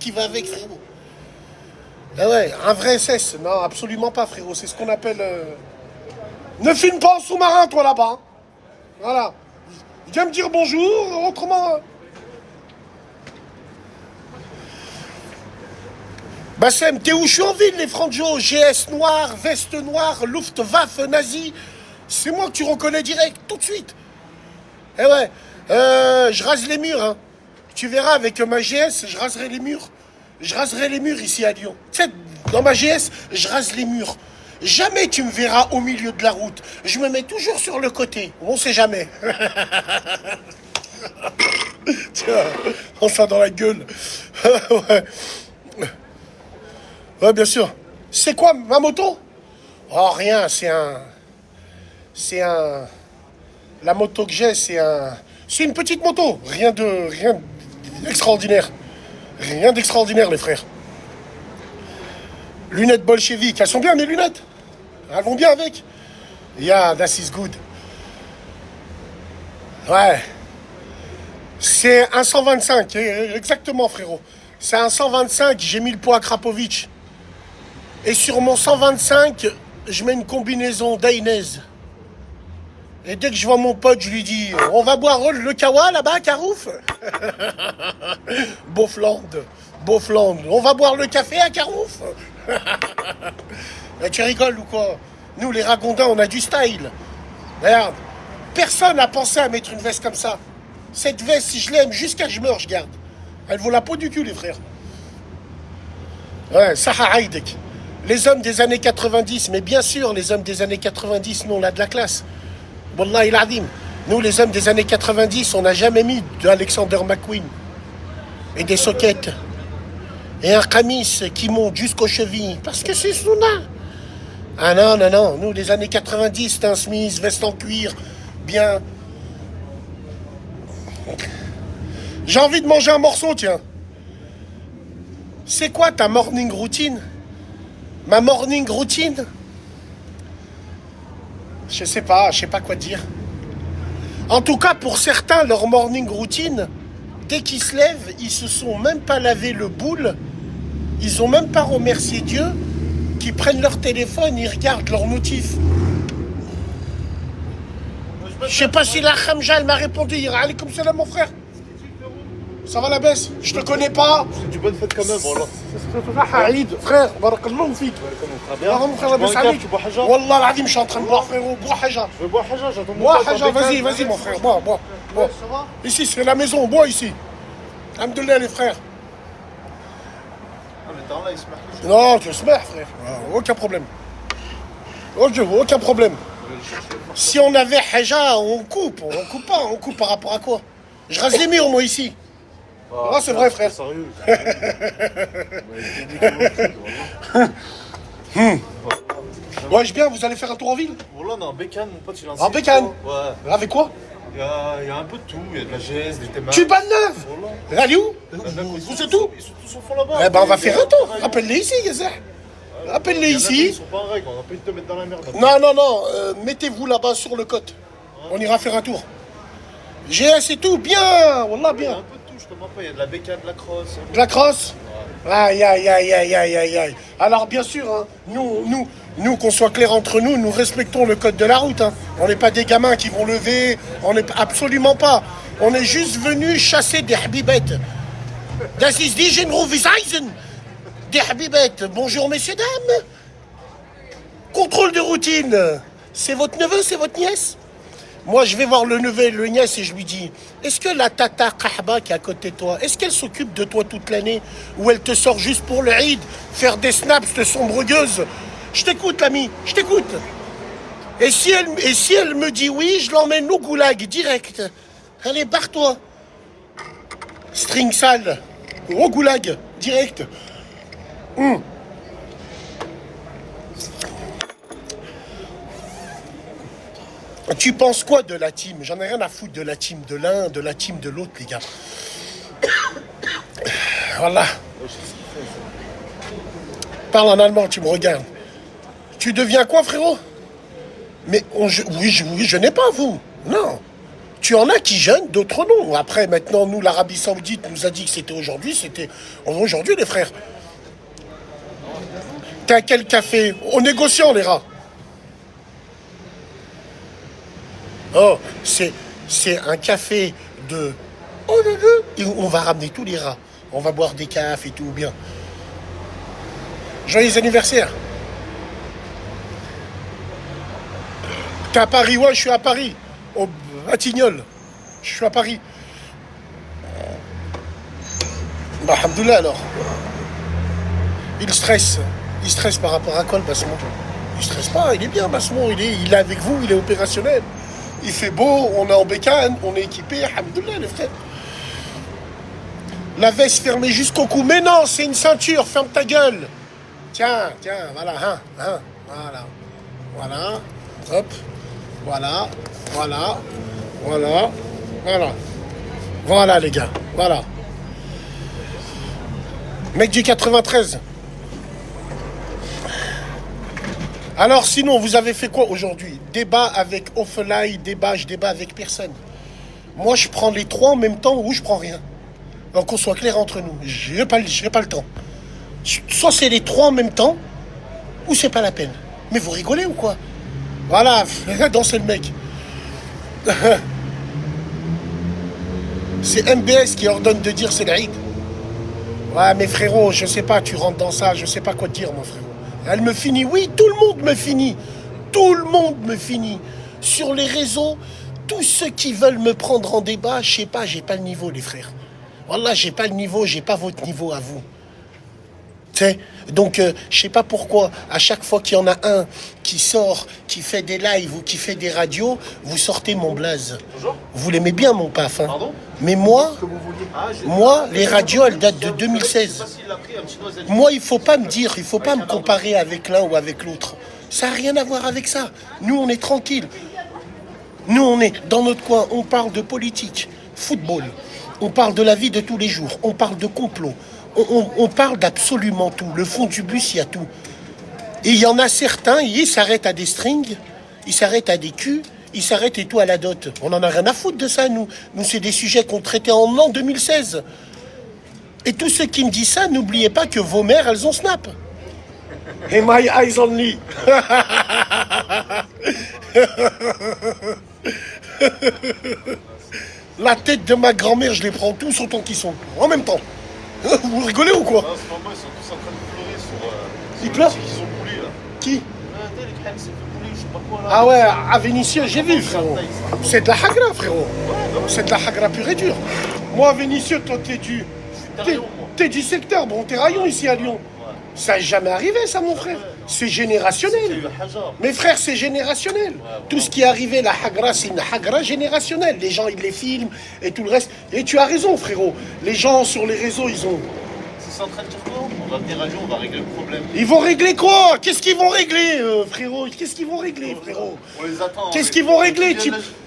qui va avec, frérot. Ah ouais, un vrai SS. Non, absolument pas, frérot. C'est ce qu'on appelle... Ne filme pas en sous-marin, toi, là-bas. Hein. Voilà. Viens me dire bonjour, autrement... Bassem, t'es où? Je suis en ville, les franjos. GS noir, veste noire, Luftwaffe nazi. C'est moi que tu reconnais direct, tout de suite. Eh ouais, je rase les murs, hein. Tu verras, avec ma GS, je raserai les murs. Je raserai les murs ici à Lyon. Tu sais, dans ma GS, je rase les murs. Jamais tu me verras au milieu de la route. Je me mets toujours sur le côté. On sait jamais. Tiens, on ça dans la gueule. Ouais. Ouais, bien sûr. C'est quoi ma moto? Oh, rien, c'est un... La moto que j'ai, c'est une petite moto. Rien d'extraordinaire. Rien d'extraordinaire, les frères. Lunettes bolcheviques. Elles sont bien, mes lunettes. Elles vont bien avec. Yeah, that is good. Ouais. C'est un 125, exactement, frérot. C'est un 125, j'ai mis le poids à Krapovic. Et sur mon 125, je mets une combinaison d'Ainez. Et dès que je vois mon pote, je lui dis « On va boire le kawa là-bas, Carouf ?» Beaufland. On va boire le café à Carouf. Tu rigoles ou quoi? Nous, les ragondins, on a du style. Regarde, personne n'a pensé à mettre une veste comme ça. Cette veste, si je l'aime, jusqu'à ce que je meure, je garde. Elle vaut la peau du cul, les frères. Ouais, Saha Haïdek. Les hommes des années 90, mais bien sûr, les hommes des années 90, nous, on a de la classe. Wallah il adim. Nous, les hommes des années 90, on n'a jamais mis de Alexander McQueen. Et des soquettes. Et un camis qui monte jusqu'aux chevilles. Parce que c'est Souna. Ah non, non, non. Nous, les années 90, c'est un Smith, veste en cuir, bien. J'ai envie de manger un morceau, tiens. C'est quoi ta morning routine? Ma morning routine? Je sais pas quoi dire. En tout cas, pour certains, leur morning routine, dès qu'ils se lèvent, ils se sont même pas lavé le boule, ils ont même pas remercié Dieu, qu'ils prennent leur téléphone, ils regardent leurs notifs. Je sais pas si la Khamja, elle m'a répondu hier. Alaykoum salam, mon frère. Ça va la baisse? Je te connais pas. C'est du bonne fête quand même, voilà. Aïd, frère, barakallahu fik. Tu bois Haja? Wallah l'azim, je suis en train de boire, frérot. Bois Haja. Je veux boire Haja, j'attends mon Bois pote, Haja, impeccable. vas-y, mon frère. Bois. Ça va? Ici, c'est la maison, bois ici. Alhamdoulilah, les frères. Ah, mais t'es en live, c'est Non, tu se mets, frère. Aucun problème. Aucun problème. Si on avait Haja, on coupe pas, on coupe par rapport à quoi? Je rase les murs, moi, ici. Ah, c'est vrai, frère. Sérieux. Ouais, bien, vous allez faire un tour en ville? Voilà, on est en bécane, mon pote, il a un En bécane? Ouais. Avec quoi? Il y a un peu de tout, il y a de la GS, des thématiques. Tu bannes neuf? Voilà. Elle est où? Vous C'est tout? Ils sont tous au fond là-bas. Eh ben, on va faire un tour. Rappelle-les ici, Yazah. Rappelle-les Ils ici. sont pas en règle, on a pas envie de te mettre dans la merde. Non, mettez-vous là-bas sur le côte. On ira faire un tour. GS et tout, bien, wallah, Il y a bien. un peu de tout, je te mens pas, il y a de la bécane, de la crosse. De la crosse? Aïe. Alors, bien sûr, hein, nous, qu'on soit clair entre nous, nous respectons le code de la route. Hein. On n'est pas des gamins qui vont lever, on n'est absolument pas. On est juste venus chasser des habibettes. Das ist die Genroviseisen. Des habibettes. Bonjour, messieurs, dames. Contrôle de routine. C'est votre neveu, c'est votre nièce? Moi, je vais voir le neveu et le nièce et je lui dis, est-ce que la tata Kahba qui est à côté de toi, est-ce qu'elle s'occupe de toi toute l'année ou elle te sort juste pour le Eid, faire des snaps de sombre gueuse? Je t'écoute, l'ami, je t'écoute. Et si elle me dit oui, je l'emmène au goulag, direct. Allez, barre-toi. String sale. Au goulag, direct. Tu penses quoi de la team? J'en ai rien à foutre de la team de l'un, de la team de l'autre, les gars. Voilà. Parle en allemand, tu me regardes. Tu deviens quoi, frérot? Mais oui, je n'ai pas, vous. Non. Tu en as qui jeûnent, d'autres non. Après, maintenant, nous, l'Arabie Saoudite nous a dit que c'était aujourd'hui, c'était aujourd'hui, les frères. T'as quel café? Aux négociants, les rats. Oh, c'est un café de... Oh, et on va ramener tous les rats. On va boire des cafés et tout, bien. Joyeux anniversaire. T'es à Paris? Ouais, je suis à Paris. Au Batignolles. Je suis à Paris. Bah, alhamdoulilah alors. Il stresse. Il stresse par rapport à quoi, le Bassemont? Il stresse pas, il est bien, Bassemont. Il est avec vous, il est opérationnel. Il fait beau, on est en bécane, on est équipé, alhamdoulilah, les frères. La veste fermée jusqu'au cou. Mais non, c'est une ceinture, ferme ta gueule. Tiens, voilà, voilà. Voilà, hop, voilà. Voilà, les gars, voilà. Mec du 93. Alors, sinon, vous avez fait quoi aujourd'hui? Débat avec Offelay, je débat avec personne. Moi, je prends les trois en même temps ou je prends rien. Donc, qu'on soit clair entre nous. Je n'ai pas le temps. Soit c'est les trois en même temps, ou c'est pas la peine. Mais vous rigolez ou quoi? Voilà, dansez le mec. C'est MBS qui ordonne de dire c'est l'Aïd. Ouais, mais frérot, je sais pas, tu rentres dans ça, je sais pas quoi te dire, mon frérot. Elle me finit, oui, tout le monde me finit. Tout le monde me finit. Sur les réseaux, tous ceux qui veulent me prendre en débat, je sais pas, j'ai pas le niveau, les frères. Wallah, j'ai pas le niveau, j'ai pas votre niveau à vous. T'sais, donc, je sais pas pourquoi, à chaque fois qu'il y en a un qui sort, qui fait des lives ou qui fait des radios, vous sortez mon blaze. Bonjour. Vous l'aimez bien, mon paf. Hein. Pardon? Mais moi, Ah, les radios, elles datent de 2016. Je sais pas s'il l'a pris, un petit noisette. Moi, il faut pas me dire, il faut pas me comparer avec l'un ou avec l'autre. Ça n'a rien à voir avec ça. Nous, on est tranquille. Nous, on est dans notre coin. On parle de politique, football. On parle de la vie de tous les jours. On parle de complot. On parle d'absolument tout. Le fond du bus, il y a tout. Et il y en a certains, ils s'arrêtent à des strings, ils s'arrêtent à des culs, ils s'arrêtent et tout à la dot. On n'en a rien à foutre de ça, nous. Nous, c'est des sujets qu'on traitait en l'an 2016. Et tous ceux qui me disent ça, n'oubliez pas que vos mères, elles ont Snap. Et my eyes only. La tête de ma grand-mère, je les prends tous autant qu'ils sont. En même temps. Vous rigolez ou quoi? Non, c'est pas moi, ils sont tous en train de pleurer sur. Ils pleurent? Ils ont coulé là. Qui? Les crèmes, c'est fait couler, je sais pas quoi là. Ah ouais, à Vénitieux, j'ai vu, frérot. C'est de la hagra, frérot. C'est de la hagra pure et dure. Moi, à Vénitieux, toi, t'es du secteur. Bon, t'es rayon ici à Lyon. Ça n'est jamais arrivé, ça, mon frère. C'est générationnel. Mes frères, c'est générationnel. Tout ce qui est arrivé, la hagra, c'est une hagra générationnelle. Les gens, ils les filment et tout le reste. Et tu as raison, frérot. Les gens sur les réseaux, ils ont... C'est en train de dire quoi? On va venir à Lyon, on va régler le problème. Ils vont régler quoi? Qu'est-ce qu'ils vont régler, frérot? Qu'est-ce qu'ils vont régler, frérot? On les attend. Qu'est-ce qu'ils vont régler?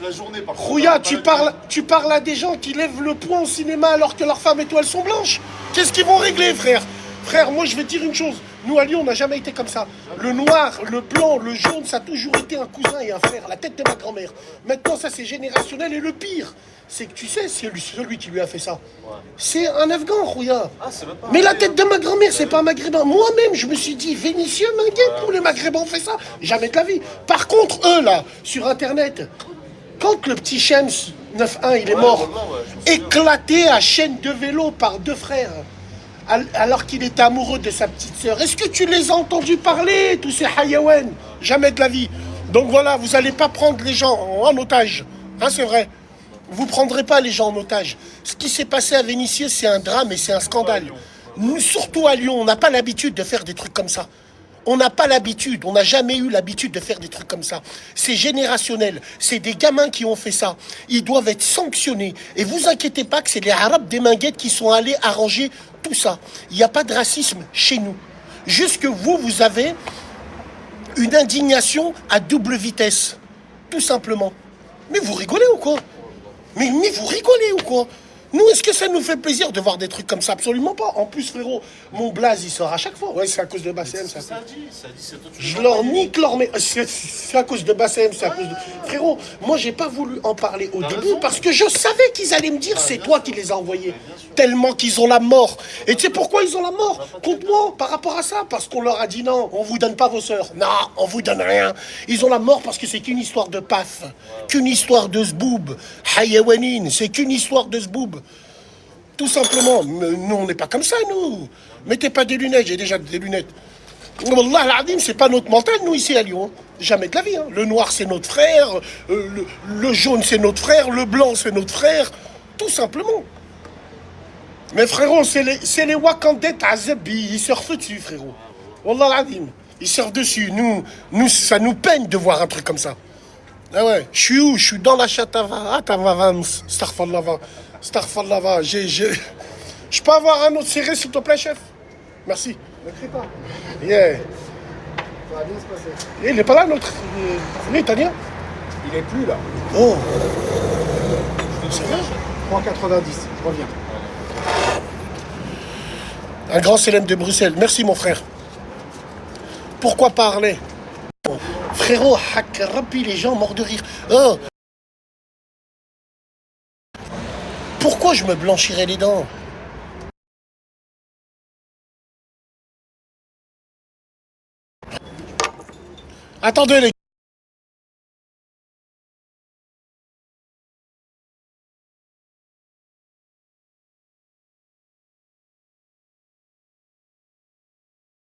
La journée, par contre. Rouya, tu parles à des gens qui lèvent le poing au cinéma alors que leurs femmes et toi, elles sont blanches. Qu'est-ce qu'ils vont régler, frère? Frère, moi, je vais te dire une chose. Nous, à Lyon, on n'a jamais été comme ça. Le noir, le blanc, le jaune, ça a toujours été un cousin et un frère. La tête de ma grand-mère. Maintenant, ça, c'est générationnel. Et le pire, c'est que tu sais, c'est celui qui lui a fait ça. C'est un Afghan, Rouya. Mais la tête de ma grand-mère, c'est pas un maghrébin. Moi-même, je me suis dit, Vénitieux, m'inquiète, tous les maghrébins ont fait ça. Jamais de la vie. Par contre, eux, là, sur Internet, quand le petit Shems 9-1, il est mort, éclaté à chaîne de vélo par deux frères, alors qu'il était amoureux de sa petite sœur. Est-ce que tu les as entendus parler, tous ces hayawan? Jamais de la vie. Donc voilà, vous n'allez pas prendre les gens en otage. Hein, c'est vrai. Vous ne prendrez pas les gens en otage. Ce qui s'est passé à Vénitieux, c'est un drame et c'est un scandale. Nous, surtout à Lyon, on n'a pas l'habitude de faire des trucs comme ça. On n'a pas l'habitude, on n'a jamais eu l'habitude de faire des trucs comme ça. C'est générationnel, c'est des gamins qui ont fait ça. Ils doivent être sanctionnés. Et vous inquiétez pas que c'est les Arabes des Minguettes qui sont allés arranger tout ça. Il n'y a pas de racisme chez nous. Juste que vous avez une indignation à double vitesse. Tout simplement. Mais vous rigolez ou quoi? Mais vous rigolez ou quoi? Nous, est-ce que ça nous fait plaisir de voir des trucs comme ça? Absolument pas. En plus, frérot, mon blaze, il sort à chaque fois. Ouais, c'est à cause de Bassem. C'est ça dit, c'est toi tu Je les leur envoyés. nique leur... Mais c'est à cause de Bassem, c'est à cause de... Frérot, moi, j'ai pas voulu en parler au T'as début raison. parce que je savais qu'ils allaient me dire c'est bien toi sûr. qui les as envoyés. Bien sûr. Tellement qu'ils ont la mort. Et tu sais pourquoi ils ont la mort contre moi par rapport à ça? Parce qu'on leur a dit non, on vous donne pas vos sœurs. Non, on vous donne rien. Ils ont la mort parce que c'est qu'une histoire de paf, qu'une histoire de zboob. Hayawanin, c'est qu'une histoire de zboob. Tout simplement. Mais nous, on n'est pas comme ça, nous. Mettez pas des lunettes, j'ai déjà des lunettes. Wallah al-Azim, c'est pas notre mental, nous, ici à Lyon. Jamais de la vie. Hein. Le noir, c'est notre frère. Le jaune, c'est notre frère. Le blanc, c'est notre frère. Tout simplement. Mais frérot, c'est les Wakandais Azabi. Ils surfent dessus, frérot. Wallah al-Azim. Ils surfent dessus. Nous, ça nous peine de voir un truc comme ça. Ah ouais, je suis où? Je suis dans la chatava. Ah, t'avans. Starfallava. Starfallava. Je peux avoir un autre serré, s'il te plaît, chef? Merci. Ne crie pas, Yeah. ça va bien se passer. Il n'est pas là, l'autre. Il est italien. Il est plus là. Oh. 3,90, je reviens. Un grand célèbre de Bruxelles. Merci, mon frère. Pourquoi parler? Frérot, hack rapi, les gens morts de rire. Oh. Pourquoi je me blanchirais les dents? Attendez, les